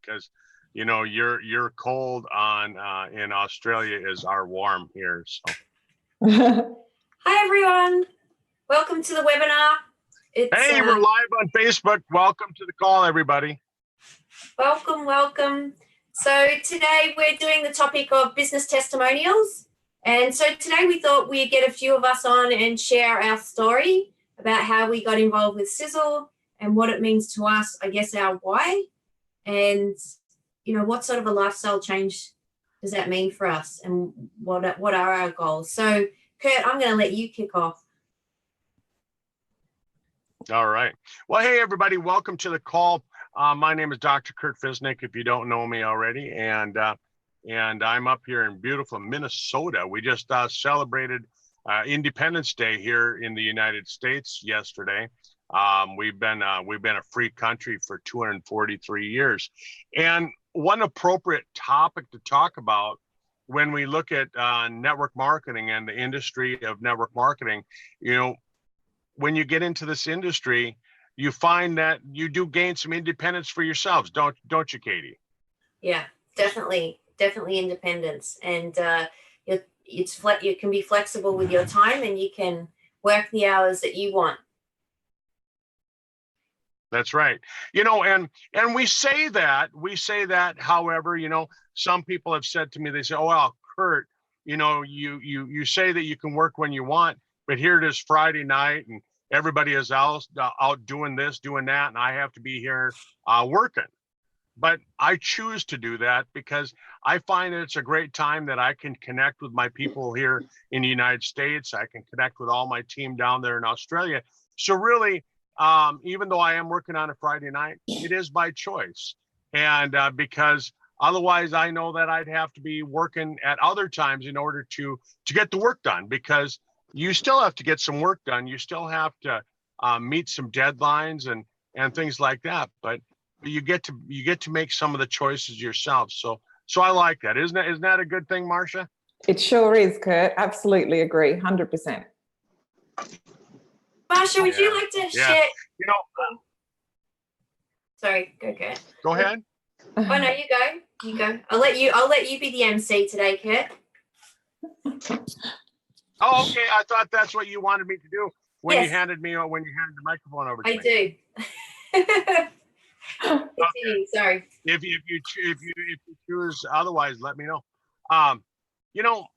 because, you know, your cold on in Australia is our warm here. So. Hi, everyone. Welcome to the webinar. Hey, we're live on Facebook. Welcome to the call, everybody. Welcome. So today we're doing the topic of business testimonials. And so today we thought we'd get a few of us on and share our story about how we got involved with Sisel and what it means to us, I guess our why, and, you know, what sort of a lifestyle change does that mean for us and what are our goals. So Kurt, I'm going to let you kick off. All right. Well, hey, everybody. Welcome to the call. My name is Dr. Kurt Fisnick, if you don't know me already. And I'm up here in beautiful Minnesota. We just celebrated Independence Day here in the United States yesterday. We've been a free country for 243 years. And one appropriate topic to talk about when we look at network marketing and the industry of network marketing, you know, when you get into this industry, you find that you do gain some independence for yourselves, don't you, Katie? Yeah, definitely independence, and you can be flexible with your time, and you can work the hours that you want. That's right. You know, and we say that. However, you know, some people have said to me, they say, "Oh, well, Kurt, you know, you say that you can work when you want, but here it is Friday night, and everybody is out doing this, doing that, and I have to be here working." But I choose to do that because I find that it's a great time that I can connect with my people here in the United States. I can connect with all my team down there in Australia. So really, even though I am working on a Friday night, it is by choice. And because otherwise I know that I'd have to be working at other times in order to get the work done, because you still have to get some work done. You still have to meet some deadlines and things like that. But you get to make some of the choices yourself. So I like that. Isn't that a good thing, Marcia? It sure is, Kurt. Absolutely agree, 100%. Marsha, would you like to share? You know. Sorry, go Kurt. Go ahead. Oh no, you go. You go. I'll let you be the MC today, Kurt. Oh, okay. I thought that's what you wanted me to do when Yes. you handed the microphone over to me. I do. Okay. Sorry. If you choose otherwise, let me know. You know,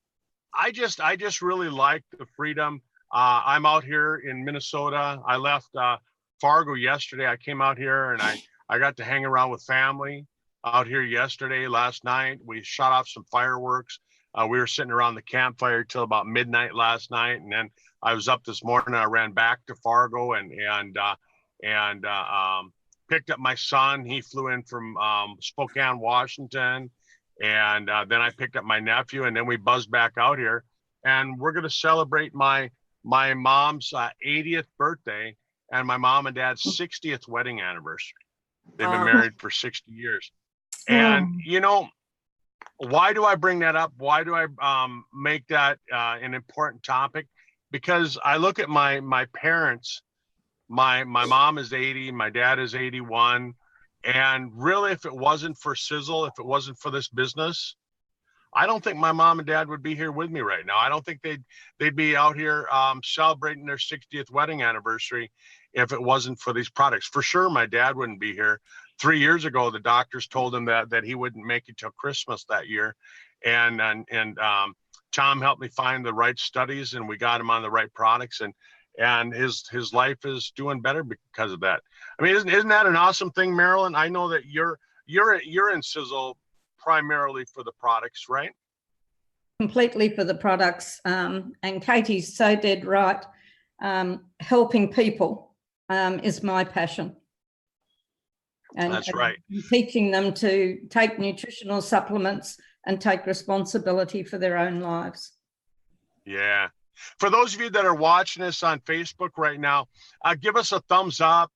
I just really like the freedom. I'm out here in Minnesota. I left Fargo yesterday. I came out here and I got to hang around with family out here yesterday. Last night we shot off some fireworks. We were sitting around the campfire till about midnight last night, and then I was up this morning. I ran back to Fargo and picked up my son. He flew in from Spokane, Washington, and then I picked up my nephew, and then we buzzed back out here, and we're going to celebrate my mom's 80th birthday and my mom and dad's 60th wedding anniversary. They've been married for 60 years. And, you know, why do I bring that up? Why do I make that an important topic? Because I look at my parents. My mom is 80, my dad is 81. And really, if it wasn't for Sisel, if it wasn't for this business, I don't think my mom and dad would be here with me right now. I don't think they'd be out here celebrating their 60th wedding anniversary if it wasn't for these products. For sure, my dad wouldn't be here. 3 years ago, the doctors told him that he wouldn't make it till Christmas that year. And Tom helped me find the right studies, and we got him on the right products, and his life is doing better because of that. I mean, isn't that an awesome thing, Marilyn? I know that you're in Sisel primarily for the products, right? Completely for the products, and Katie's so dead right. Helping people is my passion. And that's right. Teaching them to take nutritional supplements and take responsibility for their own lives. Yeah. For those of you that are watching us on Facebook right now, give us a thumbs up,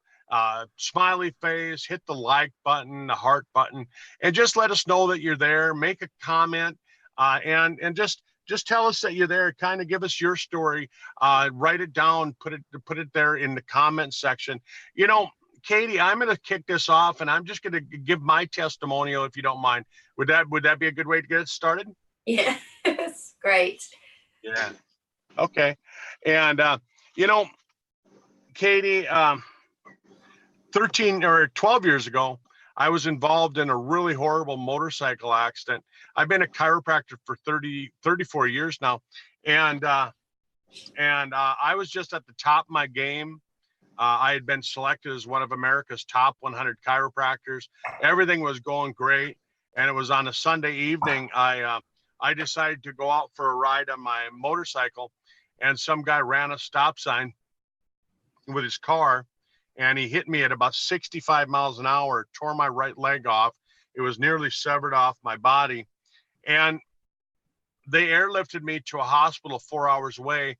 smiley face, hit the like button, the heart button, and just let us know that you're there. Make a comment, and just tell us that you're there. Kind of give us your story. Write it down. Put it there in the comment section. You know, Katie, I'm going to kick this off, and I'm just going to give my testimonial, if you don't mind. Would that be a good way to get it started? Yeah, it's great. Yeah. Okay. And Katie, 13 or 12 years ago, I was involved in a really horrible motorcycle accident. I've been a chiropractor for 34 years now. And I was just at the top of my game. I had been selected as one of America's top 100 chiropractors. Everything was going great. And it was on a Sunday evening. I decided to go out for a ride on my motorcycle, and some guy ran a stop sign with his car, and he hit me at about 65 miles an hour, tore my right leg off. It was nearly severed off my body. And they airlifted me to a hospital 4 hours away.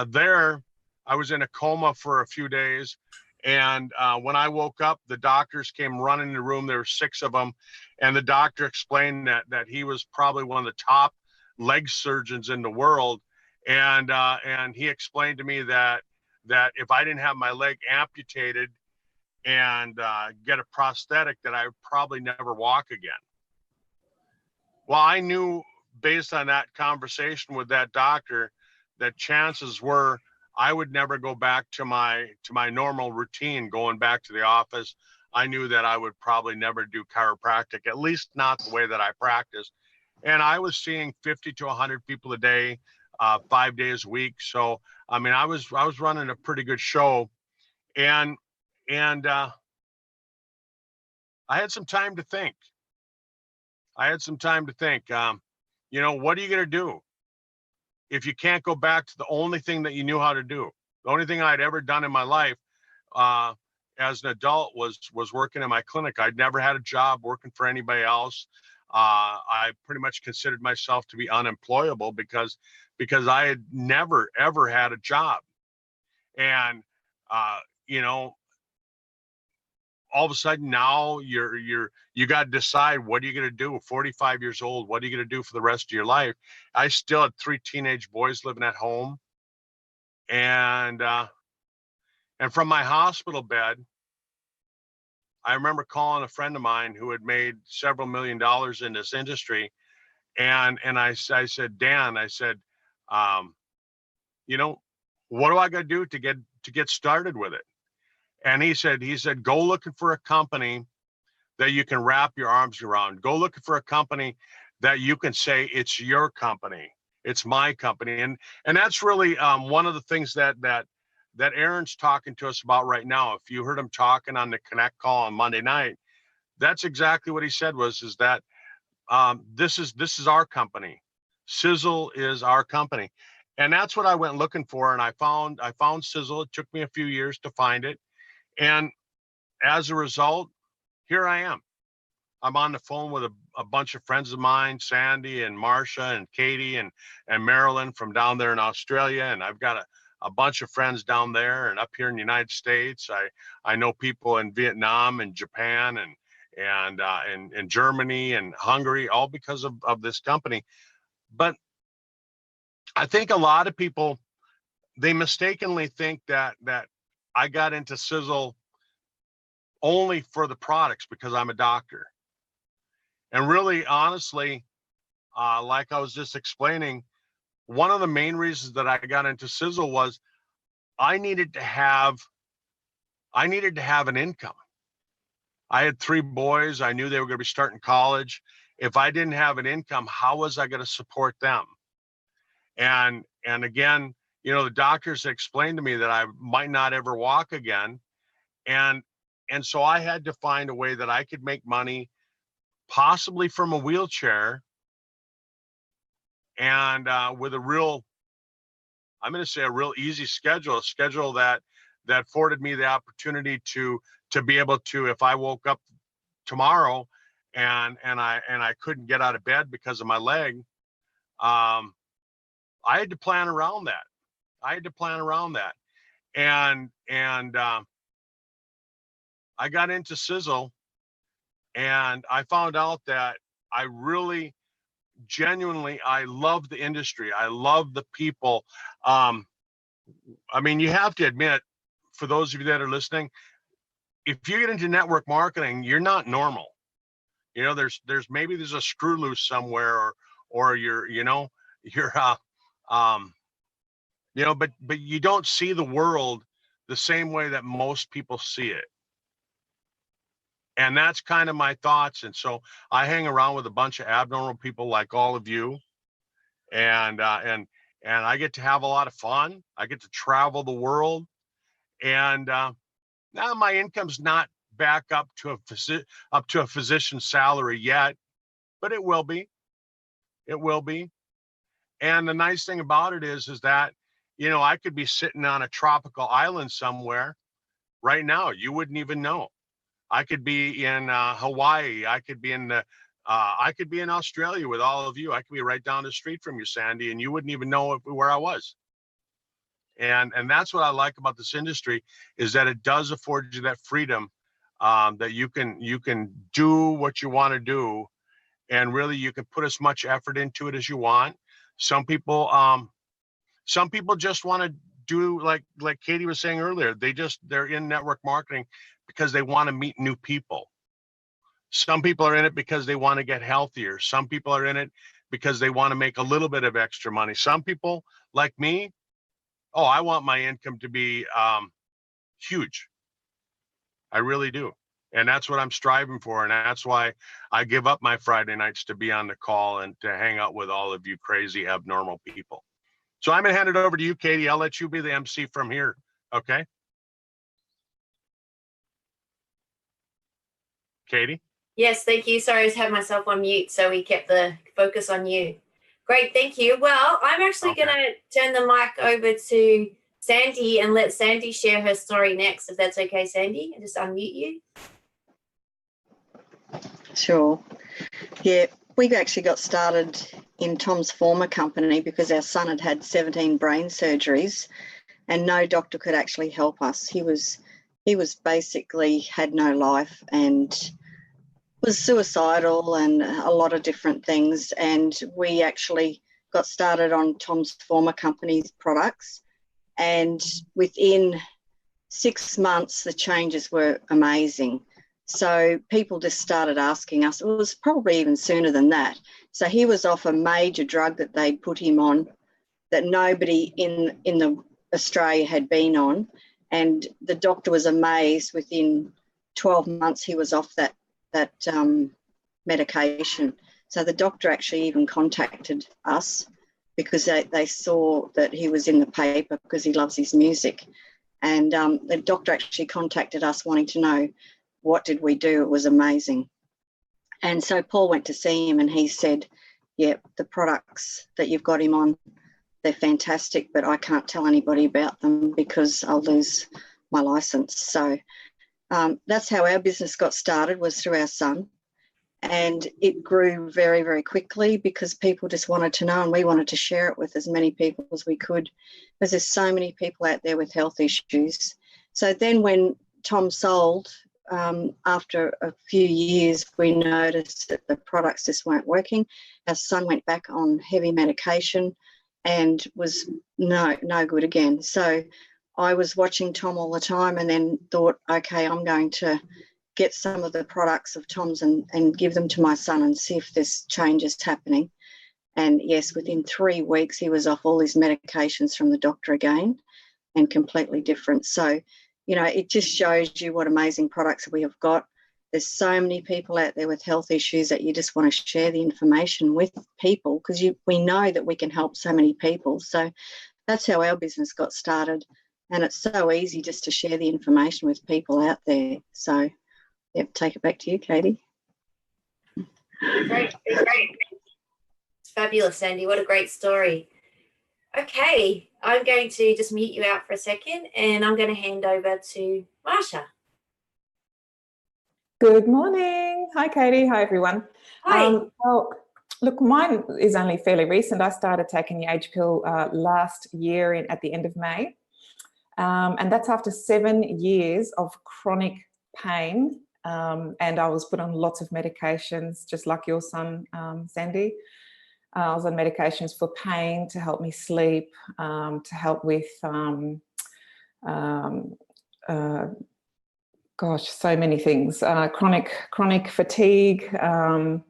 There, I was in a coma for a few days. And when I woke up, the doctors came running in the room. There were 6 of them. And the doctor explained that he was probably one of the top leg surgeons in the world. And he explained to me that if I didn't have my leg amputated and get a prosthetic, that I would probably never walk again. Well, I knew based on that conversation with that doctor that chances were I would never go back to my normal routine, going back to the office. I knew that I would probably never do chiropractic, at least not the way that I practice. And I was seeing 50 to 100 people a day, 5 days a week. So, I mean, I was running a pretty good show, and I had some time to think. What are you going to do if you can't go back to the only thing that you knew how to do? The only thing I'd ever done in my life as an adult was working in my clinic. I'd never had a job working for anybody else. I pretty much considered myself to be unemployable because I had never, ever had a job. And, all of a sudden now you got to decide, what are you going to do? 45 years old, what are you going to do for the rest of your life? I still had 3 teenage boys living at home. And from my hospital bed, I remember calling a friend of mine who had made several $1 million in this industry. And I said, Dan, I said, what do I got to do to get started with it? And he said, go looking for a company that you can wrap your arms around. Go looking for a company that you can say, it's your company, it's my company. And that's really one of the things that Aaron's talking to us about right now. If you heard him talking on the Connect call on Monday night, that's exactly what he said is that this is our company. Sisel is our company. And that's what I went looking for. And I found Sisel. It took me a few years to find it. And as a result, here I am. I'm on the phone with a bunch of friends of mine, Sandy and Marcia and Katie and Marilyn from down there in Australia. And I've got a bunch of friends down there and up here in the United States. I know people in Vietnam and Japan and Germany and Hungary, all because of this company. But I think a lot of people, they mistakenly think that I got into Sisel only for the products because I'm a doctor. And really, honestly, like I was just explaining, one of the main reasons that I got into Sisel was I needed to have an income. I had 3 boys. I knew they were going to be starting college. If I didn't have an income, how was I going to support them? And again, the doctors explained to me that I might not ever walk again. And so I had to find a way that I could make money, possibly from a wheelchair, and with a real easy schedule, a schedule that afforded me the opportunity to be able to, if I woke up tomorrow and I couldn't get out of bed because of my leg, I had to plan around that. And I got into Sisel, and I found out that I really genuinely, I love the industry. I love the people. I mean, you have to admit, for those of you that are listening, if you get into network marketing, you're not normal. You know, there's maybe there's a screw loose somewhere, or you're, you know, you're you know, but you don't see the world the same way that most people see it. And that's kind of my thoughts. And so I hang around with a bunch of abnormal people like all of you, and I get to have a lot of fun. I get to travel the world, and now my income's not back up to a physician's salary yet, but it will be. It will be. And the nice thing about it is that, you know, I could be sitting on a tropical island somewhere right now. You wouldn't even know. I could be in Hawaii. I could be in Australia with all of you. I could be right down the street from you, Sandy, and you wouldn't even know where I was. And that's what I like about this industry, is that it does afford you that freedom, that you can do what you want to do, and really you can put as much effort into it as you want. Some people just want to do like Katie was saying earlier. They're in network marketing because they want to meet new people. Some people are in it because they want to get healthier. Some people are in it because they want to make a little bit of extra money. Some people, like me, oh, I want my income to be huge. I really do. And that's what I'm striving for. And that's why I give up my Friday nights to be on the call and to hang out with all of you crazy, abnormal people. So I'm going to hand it over to you, Katie. I'll let you be the MC from here. Okay. Katie? Yes, thank you. Sorry, I just had myself on mute, so we kept the focus on you. Great, thank you. Well, I'm actually going to turn the mic over to Sandy and let Sandy share her story next, if that's okay, Sandy. I'll just unmute you. Sure. Yeah, we actually got started in Tom's former company because our son had 17 brain surgeries and no doctor could actually help us. He was basically had no life and was suicidal and a lot of different things. And we actually got started on Tom's former company's products. And within 6 months, the changes were amazing. So people just started asking us. It was probably even sooner than that. So he was off a major drug that they put him on that nobody in Australia had been on. And the doctor was amazed within 12 months he was off that medication. So the doctor actually even contacted us because they saw that he was in the paper because he loves his music. And the doctor actually contacted us wanting to know what did we do. It was amazing. And so Paul went to see him and he said, yeah, the products that you've got him on, they're fantastic, but I can't tell anybody about them because I'll lose my license. So that's how our business got started, was through our son. And it grew very, very quickly because people just wanted to know and we wanted to share it with as many people as we could because there's so many people out there with health issues. So then when Tom sold, after a few years, we noticed that the products just weren't working. Our son went back on heavy medication and was no good again. So I was watching Tom all the time and then thought, okay, I'm going to get some of the products of Tom's and give them to my son and see if this change is happening. And yes, within 3 weeks, he was off all his medications from the doctor again and completely different. So, you know, it just shows you what amazing products we have got. There's so many people out there with health issues that you just want to share the information with people because we know that we can help so many people. So that's how our business got started. And it's so easy just to share the information with people out there. So, yep, take it back to you, Katie. Great. It's fabulous, Sandy. What a great story. Okay, I'm going to just mute you out for a second and I'm going to hand over to Marsha. Good morning. Hi, Katie. Hi, everyone. Hi. Well, look, mine is only fairly recent. I started taking the age pill last year at the end of May. And that's after 7 years of chronic pain. And I was put on lots of medications, just like your son, Sandy. I was on medications for pain, to help me sleep, to help with Gosh, so many things. Chronic fatigue. I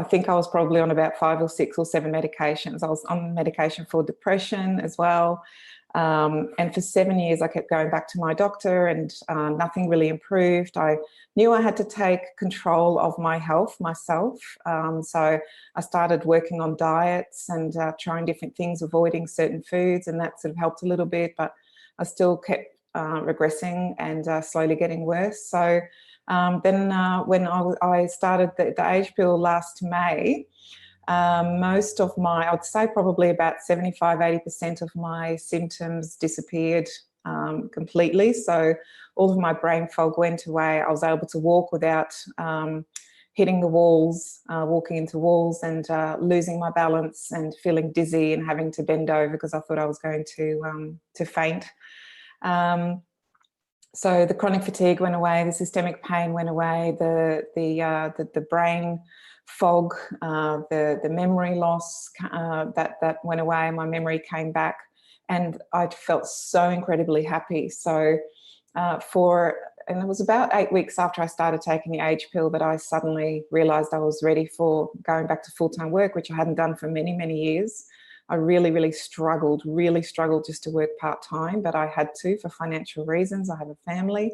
think I was probably on about 5 or 6 or 7 medications. I was on medication for depression as well. And for 7 years, I kept going back to my doctor and nothing really improved. I knew I had to take control of my health myself. So I started working on diets and trying different things, avoiding certain foods, and that sort of helped a little bit, but I still kept regressing and slowly getting worse. So then when I started the age pill last May, most of my, I'd say probably about 75–80% of my symptoms disappeared completely. So all of my brain fog went away. I was able to walk without hitting the walls, walking into walls, and losing my balance and feeling dizzy and having to bend over because I thought I was going to faint. So the chronic fatigue went away, the systemic pain went away, the brain fog, the memory loss that went away. My memory came back, and I felt so incredibly happy. So and it was about 8 weeks after I started taking the age pill that I suddenly realised I was ready for going back to full-time work, which I hadn't done for many, many years. I really struggled just to work part-time, but I had to for financial reasons. I have a family.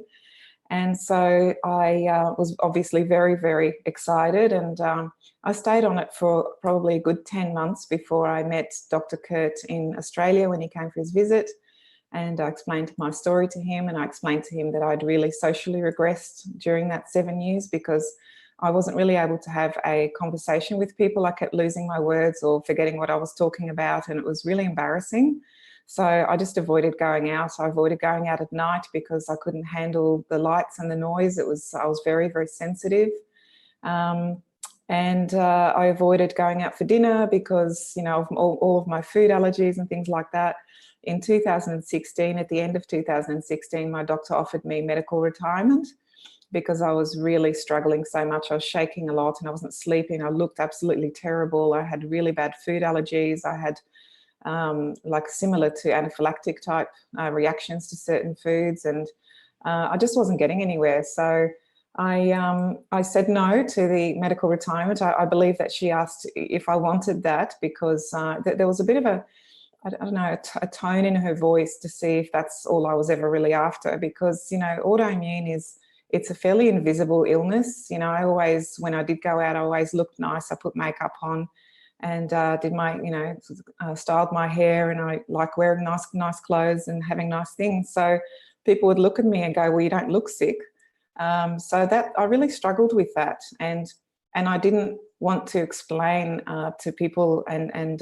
And so I was obviously very, very excited, and I stayed on it for probably a good 10 months before I met Dr. Kurt in Australia when he came for his visit. And I explained my story to him, and I explained to him that I'd really socially regressed during that 7 years because I wasn't really able to have a conversation with people. I kept losing my words or forgetting what I was talking about, and it was really embarrassing. So I just avoided going out. I avoided going out at night because I couldn't handle the lights and the noise. I was very, very sensitive. And I avoided going out for dinner because, you know, of all of my food allergies and things like that. In 2016, at the end of 2016, my doctor offered me medical retirement because I was really struggling so much. I was shaking a lot and I wasn't sleeping. I looked absolutely terrible. I had really bad food allergies. I had like similar to anaphylactic type reactions to certain foods, and I just wasn't getting anywhere. So I said no to the medical retirement. I believe that she asked if I wanted that because there was a bit of a, I don't know, a tone in her voice to see if that's all I was ever really after, because, you know, autoimmune it's a fairly invisible illness. You know, I always, when I did go out, I always looked nice. I put makeup on and did my, you know, styled my hair, and I like wearing nice clothes and having nice things. So people would look at me and go, well, you don't look sick. So that I really struggled with that. And I didn't want to explain to people and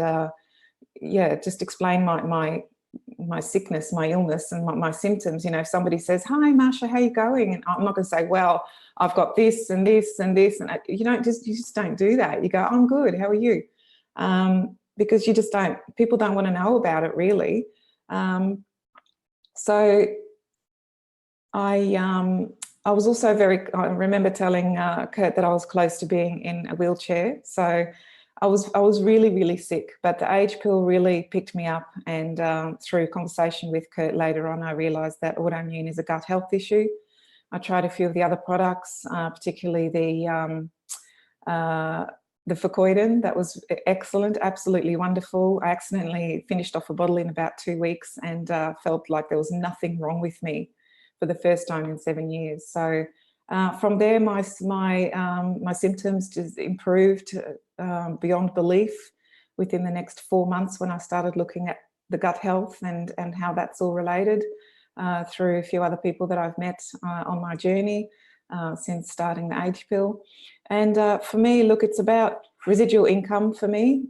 yeah, just explain my sickness, my illness, and my symptoms. You know, if somebody says, "Hi, Marsha, how you going?" and I'm not going to say, "Well, I've got this and this and this," and you just don't do that. You go, "I'm good. How are you?" Because you just don't. People don't want to know about it, really. So I was also I remember telling Kurt that I was close to being in a wheelchair. So I was really sick, but the age pill really picked me up, and through conversation with Kurt later on, I realised that autoimmune is a gut health issue. I tried a few of the other products, particularly the Fucoidan. That was excellent, absolutely wonderful. I accidentally finished off a bottle in about 2 weeks and felt like there was nothing wrong with me for the first time in 7 years. So from there, my symptoms just improved beyond belief within the next 4 months when I started looking at the gut health and how that's all related through a few other people that I've met on my journey since starting the age pill. And for me, look, it's about residual income for me.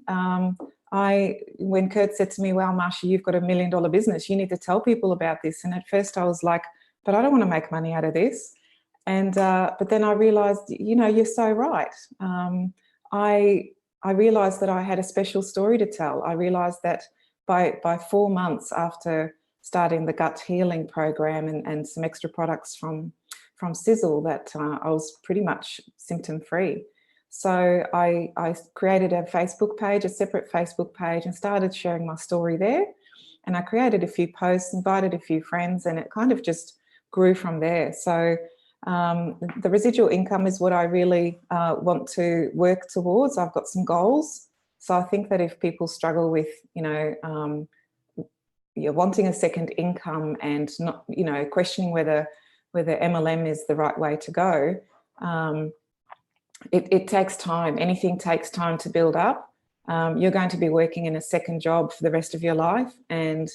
When Kurt said to me, "Well, Marsha, you've got $1 million business, you need to tell people about this." And at first I was like, "But I don't want to make money out of this." And but then I realised, you know, you're so right. I realised that I had a special story to tell. I realised that by 4 months after starting the gut healing program and some extra products from Sisel, that I was pretty much symptom free. So I created a Facebook page, a separate Facebook page, and started sharing my story there. And I created a few posts, invited a few friends, and it kind of just grew from there. So the residual income is what I really want to work towards. I've got some goals. So I think that if people struggle with, you're wanting a second income and not, questioning whether MLM is the right way to go, it takes time. Anything takes time to build up. You're going to be working in a second job for the rest of your life, and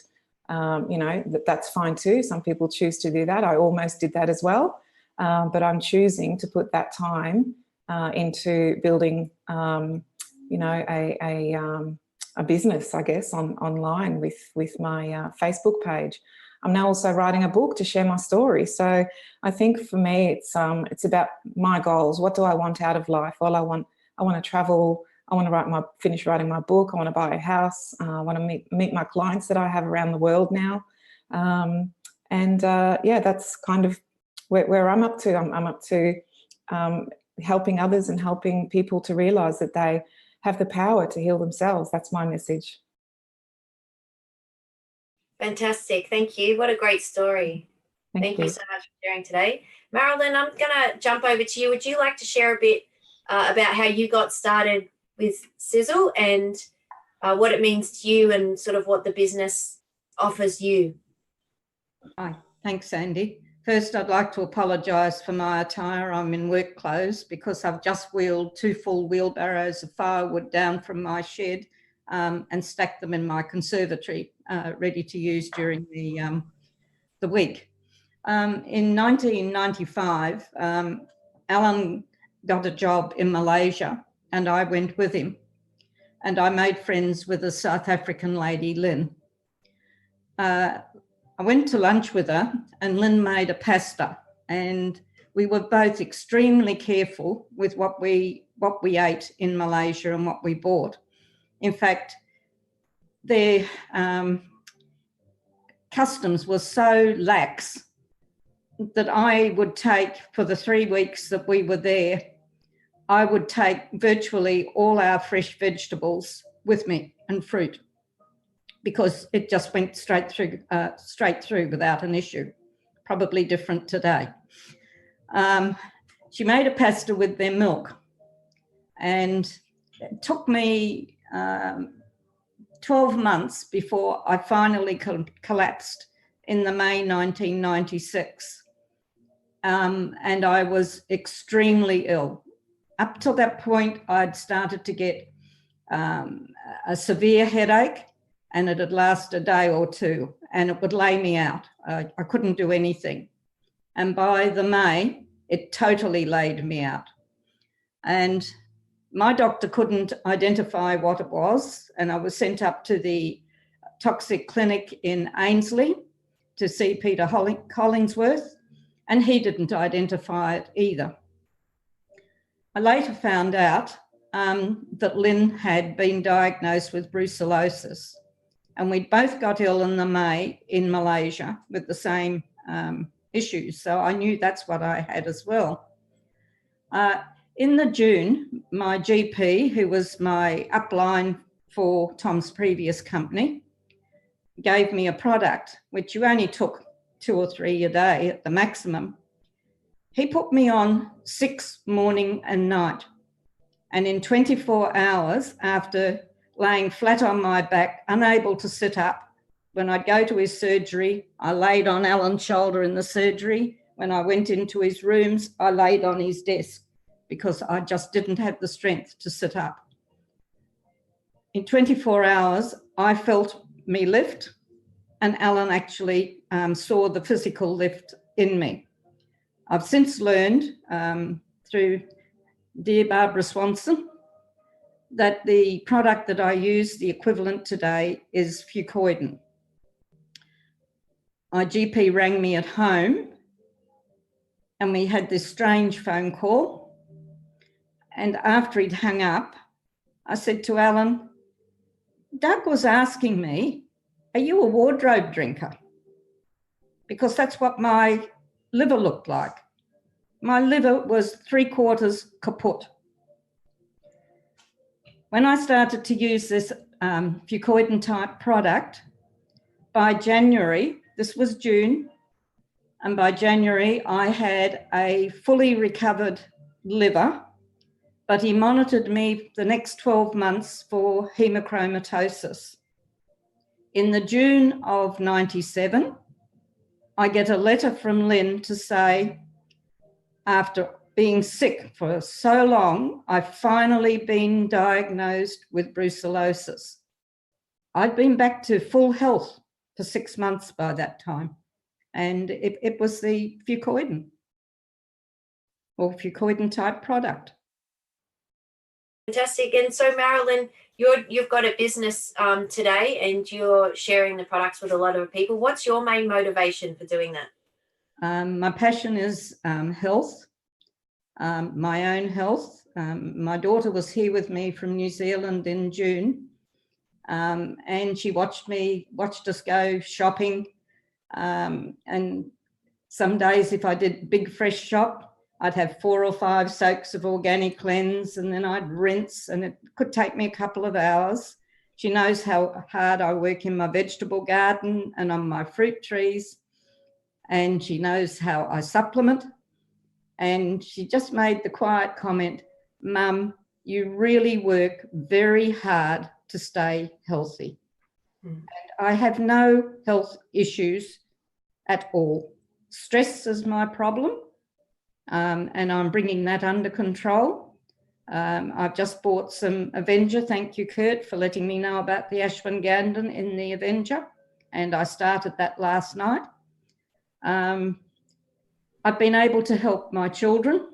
that's fine too. Some people choose to do that. I almost did that as well, but I'm choosing to put that time into building, a business, I guess, online with my Facebook page. I'm now also writing a book to share my story. So I think for me, it's about my goals. What do I want out of life? Well, I want to travel. I want to finish writing my book. I want to buy a house. I want to meet my clients that I have around the world now. That's kind of where I'm up to. I'm up to helping others and helping people to realise that they have the power to heal themselves. That's my message. Fantastic. Thank you. What a great story. Thank you so much for sharing today. Marilyn, I'm going to jump over to you. Would you like to share a bit about how you got started with Sisel and what it means to you and sort of what the business offers you? Hi. Thanks, Andy. First, I'd like to apologise for my attire. I'm in work clothes because I've just wheeled 2 full wheelbarrows of firewood down from my shed and stacked them in my conservatory, ready to use during the week. In 1995, Alan got a job in Malaysia and I went with him, and I made friends with a South African lady, Lynn. I went to lunch with her and Lynn made a pasta, and we were both extremely careful with what we ate in Malaysia and what we bought. In fact, their customs were so lax that I would take, for the 3 weeks that we were there, I would take virtually all our fresh vegetables with me and fruit, because it just went straight through without an issue. Probably different today. She made a pasta with their milk, and it took me 12 months before I finally collapsed in the May 1996. And I was extremely ill. Up till that point, I'd started to get a severe headache, and it had lasted a day or two, and it would lay me out. I couldn't do anything. And by the May, it totally laid me out. And my doctor couldn't identify what it was, and I was sent up to the toxic clinic in Ainslie to see Peter Hollingsworth, and he didn't identify it either. I later found out that Lynn had been diagnosed with brucellosis, and we both got ill in the May in Malaysia with the same issues. So I knew that's what I had as well. In the June, my GP, who was my upline for Tom's previous company, gave me a product, which you only took 2 or 3 a day at the maximum. He put me on 6 morning and night. And in 24 hours, after laying flat on my back, unable to sit up, when I'd go to his surgery, I laid on Alan's shoulder in the surgery. When I went into his rooms, I laid on his desk because I just didn't have the strength to sit up. In 24 hours, I felt me lift, and Alan actually saw the physical lift in me. I've since learned through dear Barbara Swanson that the product that I use, the equivalent today, is fucoidan. My GP rang me at home and we had this strange phone call. And after he'd hung up, I said to Alan, Doug was asking me, are you a wardrobe drinker? Because that's what my liver looked like. My liver was 3/4 kaput. When I started to use this fucoidan type product, by January, this was June, And by January, I had a fully recovered liver, but he monitored me the next 12 months for hemochromatosis. In the June of 97, I get a letter from Lynn to say, after being sick for so long, I've finally been diagnosed with brucellosis. I'd been back to full health for 6 months by that time, and it was the fucoidan or fucoidan type product. Fantastic. And so, Marilyn, you've got a business today, and you're sharing the products with a lot of people. What's your main motivation for doing that? My passion is health, my own health. My daughter was here with me from New Zealand in June, and she watched us go shopping. And some days, if I did big fresh shop, I'd have 4 or 5 soaks of organic cleanse, and then I'd rinse, and it could take me a couple of hours. She knows how hard I work in my vegetable garden and on my fruit trees, and she knows how I supplement. And she just made the quiet comment, "Mum, you really work very hard to stay healthy." And I have no health issues at all. Stress is my problem. And I'm bringing that under control. I've just bought some Avenger. Thank you, Kurt, for letting me know about the ashwagandha in the Avenger. And I started that last night. I've been able to help my children.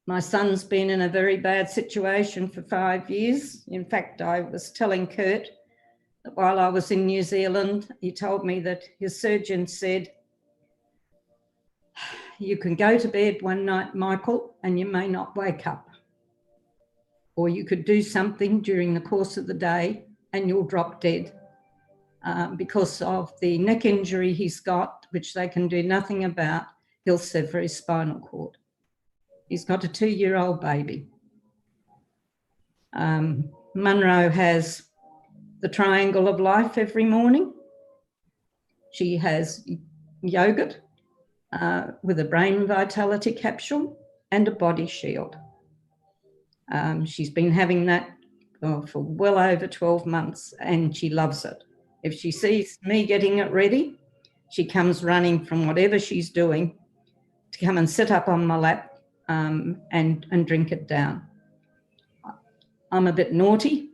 My son's been in a very bad situation for 5 years. In fact, I was telling Kurt that while I was in New Zealand, he told me that his surgeon said, "You can go to bed one night, Michael, and you may not wake up. Or you could do something during the course of the day and you'll drop dead because of the neck injury he's got, which they can do nothing about. He'll sever his spinal cord." He's got a 2-year-old baby. Munro has the triangle of life every morning. She has yogurt with a brain vitality capsule and a body shield. She's been having that for well over 12 months, and she loves it. If she sees me getting it ready, she comes running from whatever she's doing to come and sit up on my lap and drink it down. I'm a bit naughty.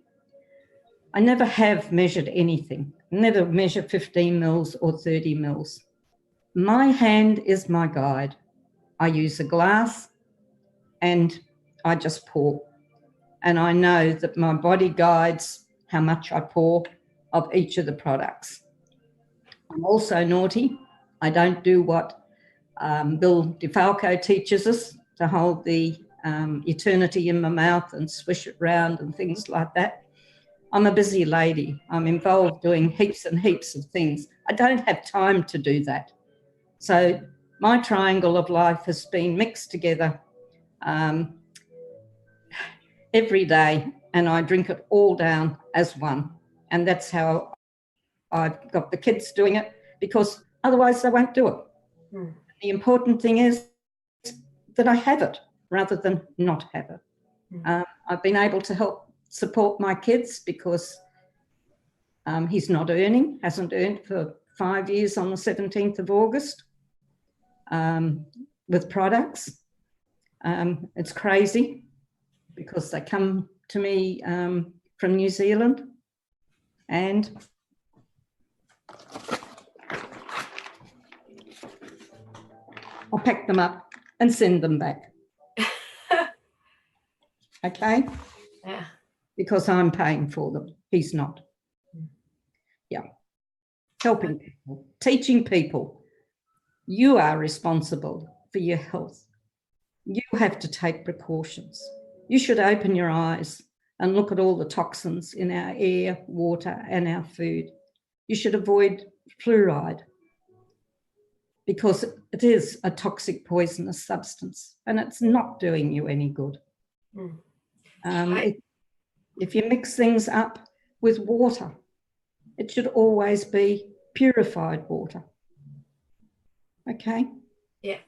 I never have measured anything, never measure 15 mils or 30 mils. My hand is my guide. I use a glass and I just pour. And I know that my body guides how much I pour of each of the products. I'm also naughty. I don't do what Bill DeFalco teaches us, to hold the eternity in my mouth and swish it round and things like that. I'm a busy lady. I'm involved doing heaps and heaps of things. I don't have time to do that. So my triangle of life has been mixed together every day, and I drink it all down as one. And that's how I've got the kids doing it, because otherwise they won't do it. The important thing is that I have it rather than not have it. I've been able to help support my kids because he's not earning, hasn't earned for 5 years on the 17th of August with products. It's crazy because they come to me from New Zealand, and I'll pack them up and send them back. Okay? Yeah. Because I'm paying for them. He's not. Yeah. Helping people, teaching people. You are responsible for your health. You have to take precautions. You should open your eyes and look at all the toxins in our air, water, and our food. You should avoid fluoride because it is a toxic, poisonous substance and it's not doing you any good. If you mix things up with water, it should always be purified water. Okay. Yeah,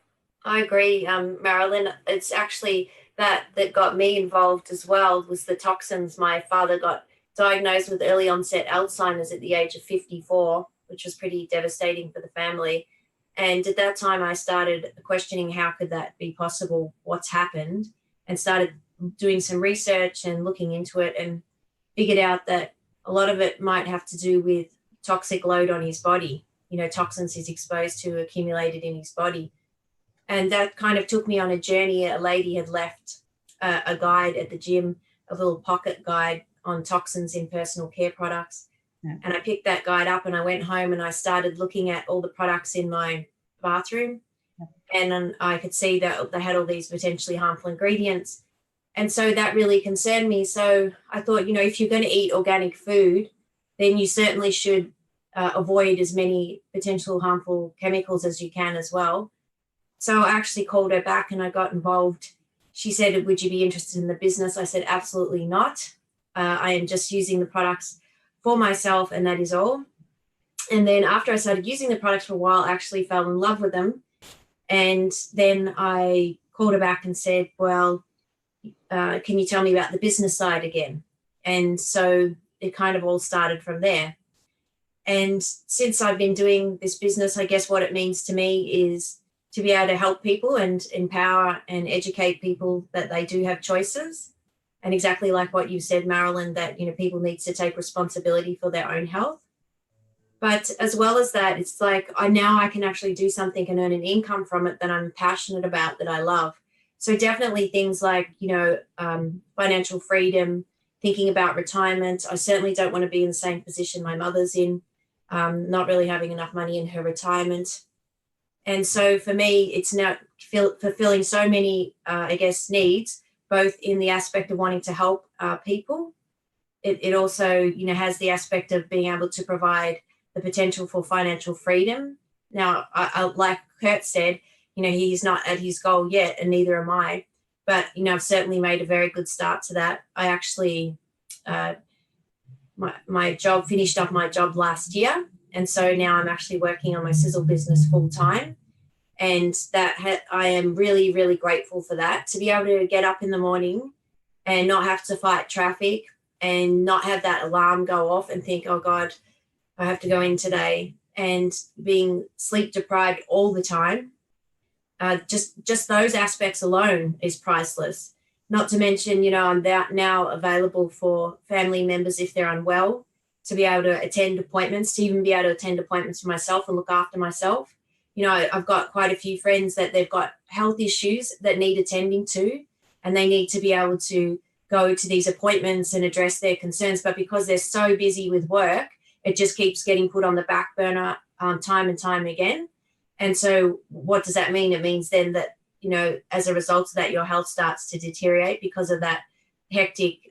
I agree, Marilyn. It's actually that got me involved as well, was the toxins. My father got diagnosed with early onset Alzheimer's at the age of 54, which was pretty devastating for the family. And at that time, I started questioning how could that be possible, what's happened, and started doing some research and looking into it, and figured out that a lot of it might have to do with toxic load on his body, toxins he's exposed to accumulated in his body. And that kind of took me on a journey. A lady had left a guide at the gym, a little pocket guide on toxins in personal care products. Yeah. And I picked that guide up and I went home and I started looking at all the products in my bathroom. Yeah. And I could see that they had all these potentially harmful ingredients. And so that really concerned me. So I thought, if you're going to eat organic food, then you certainly should avoid as many potential harmful chemicals as you can as well. So I actually called her back and I got involved. She said, would you be interested in the business? I said, absolutely not. I am just using the products for myself, and that is all. And then after I started using the products for a while, I actually fell in love with them. And then I called her back and said, well, can you tell me about the business side again? And so it kind of all started from there. And since I've been doing this business, I guess what it means to me is to be able to help people and empower and educate people that they do have choices. And exactly like what you said, Marilyn, that, people need to take responsibility for their own health. But as well as that, it's like now I can actually do something and earn an income from it that I'm passionate about, that I love. So definitely things like, financial freedom, thinking about retirement. I certainly don't want to be in the same position my mother's in, not really having enough money in her retirement. And so for me, it's now fulfilling so many, needs, both in the aspect of wanting to help people. It also, has the aspect of being able to provide the potential for financial freedom. Now, I like Kurt said, he's not at his goal yet, and neither am I. But, I've certainly made a very good start to that. I actually, finished off my job last year. And so now I'm actually working on my Sisel business full time. And I am really, really grateful for that, to be able to get up in the morning and not have to fight traffic and not have that alarm go off and think, oh God, I have to go in today, and being sleep deprived all the time. Just those aspects alone is priceless. Not to mention, I'm now available for family members if they're unwell, to be able to attend appointments, to even be able to attend appointments for myself and look after myself. I've got quite a few friends that they've got health issues that need attending to, and they need to be able to go to these appointments and address their concerns. But because they're so busy with work, it just keeps getting put on the back burner time and time again. And so what does that mean? It means then that, as a result of that, your health starts to deteriorate because of that hectic,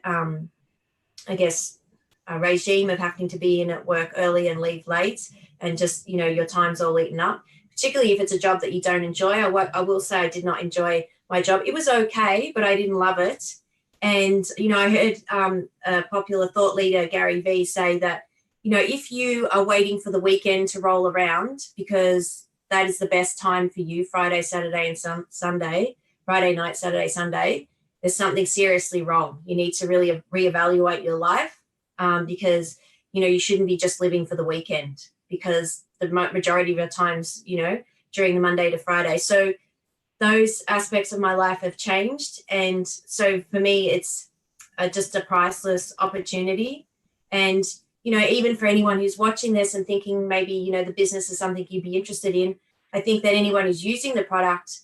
regime of having to be in at work early and leave late, and just, your time's all eaten up, particularly if it's a job that you don't enjoy. I will say I did not enjoy my job. It was okay, but I didn't love it. And, I heard a popular thought leader, Gary Vee, say that, if you are waiting for the weekend to roll around because that is the best time for you, Friday, Saturday, and Sunday, Friday night, Saturday, Sunday, there's something seriously wrong. You need to really reevaluate your life, because, you shouldn't be just living for the weekend, because the majority of your times, during the Monday to Friday. So those aspects of my life have changed. And so for me, it's just a priceless opportunity. And, even for anyone who's watching this and thinking maybe, the business is something you'd be interested in, I think that anyone who's using the product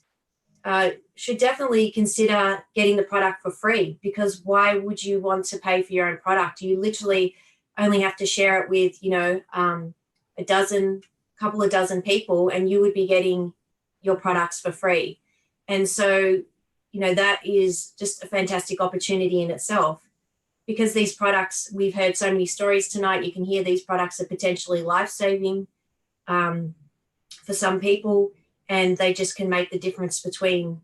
should definitely consider getting the product for free, because why would you want to pay for your own product? You literally only have to share it with, couple of dozen people, and you would be getting your products for free. And so, that is just a fantastic opportunity in itself, because these products, we've heard so many stories tonight. You can hear these products are potentially life-saving for some people, and they just can make the difference between,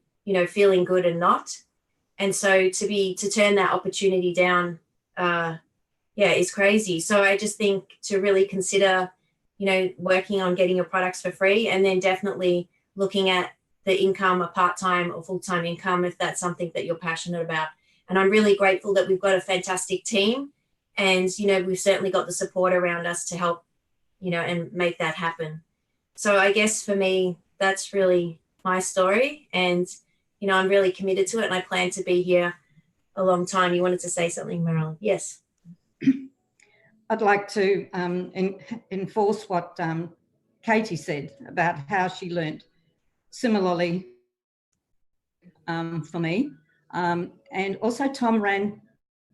feeling good and not. And so to turn that opportunity down, is crazy. So I just think to really consider, working on getting your products for free, and then definitely looking at the income, a part-time or full-time income, if that's something that you're passionate about. And I'm really grateful that we've got a fantastic team, and, you know, we've certainly got the support around us to help, you know, and make that happen. So I guess for me, that's really my story, and, you know, I'm really committed to it, and I plan to be here a long time. You wanted to say something, Marilyn? Yes. I'd like to enforce what Katie said about how she learnt. Similarly, for me, and also Tom ran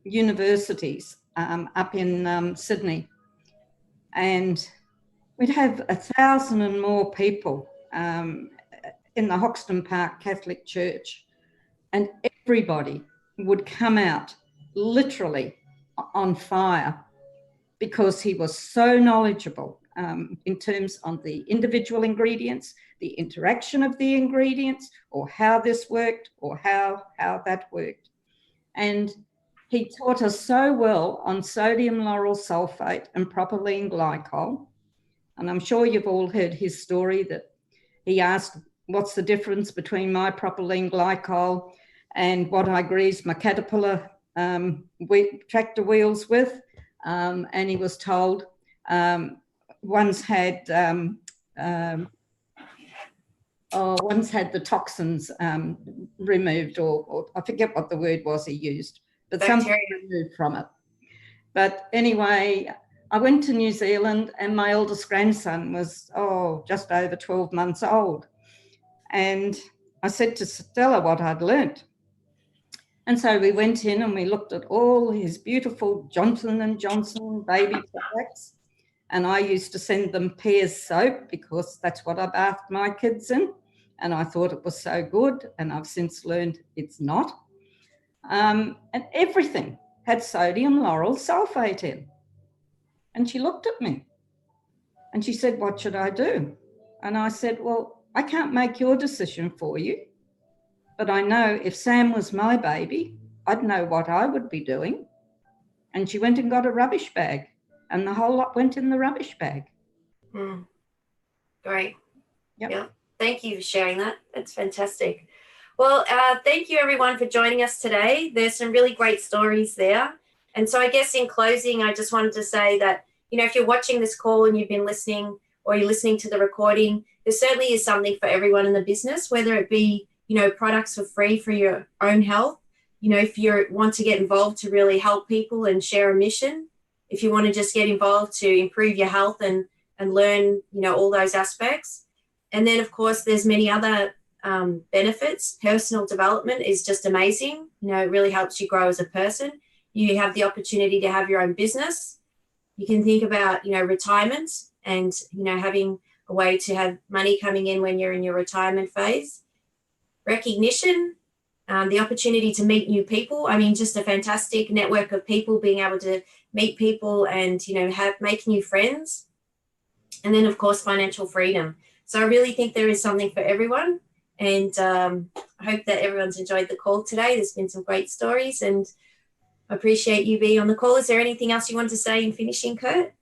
universities up in Sydney, and we'd have 1,000 and more people in the Hoxton Park Catholic Church, and everybody would come out literally on fire because he was so knowledgeable in terms of the individual ingredients, the interaction of the ingredients, or how this worked, or how that worked. And he taught us so well on sodium lauryl sulfate and propylene glycol. And I'm sure you've all heard his story that he asked, what's the difference between my propylene glycol and what I greased my Caterpillar tractor wheels with? And he was told one's had the toxins removed, or I forget what the word was he used, but something removed from it. But anyway, I went to New Zealand, and my eldest grandson was, just over 12 months old. And I said to Stella what I'd learnt. And so we went in and we looked at all his beautiful Johnson & Johnson baby products. And I used to send them Pears soap because that's what I bathed my kids in. And I thought it was so good. And I've since learned it's not. And everything had sodium lauryl sulfate in. And she looked at me and she said, what should I do? And I said, well, I can't make your decision for you. But I know if Sam was my baby, I'd know what I would be doing. And she went and got a rubbish bag, and the whole lot went in the rubbish bag. Great. Yep. Yeah. Thank you for sharing that. That's fantastic. Well, thank you everyone for joining us today. There's some really great stories there. And so I guess in closing, I just wanted to say that, you know, if you're watching this call and you've been listening, or you're listening to the recording, there certainly is something for everyone in the business, whether it be, you know, products for free for your own health. You know, if you want to get involved to really help people and share a mission, if you want to just get involved to improve your health and learn, you know, all those aspects. And then, of course, there's many other benefits. Personal development is just amazing. You know, it really helps you grow as a person. You have the opportunity to have your own business. You can think about, you know, retirement and, you know, having a way to have money coming in when you're in your retirement phase. Recognition, the opportunity to meet new people. I mean, just a fantastic network of people, being able to meet people and, you know, make new friends. And then, of course, financial freedom. So I really think there is something for everyone. And I hope that everyone's enjoyed the call today. There's been some great stories, and I appreciate you being on the call. Is there anything else you want to say in finishing, Kurt?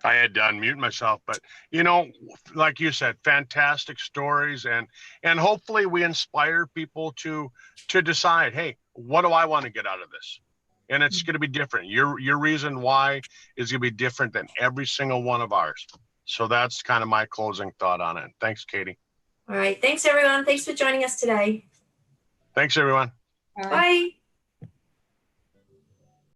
I had to unmute myself, but, you know, like you said, fantastic stories, and hopefully we inspire people to decide, hey, what do I want to get out of this? And it's going to be different. Your reason why is going to be different than every single one of ours. So that's kind of my closing thought on it. Thanks, Katie. All right. Thanks, everyone. Thanks for joining us today. Thanks, everyone. Bye.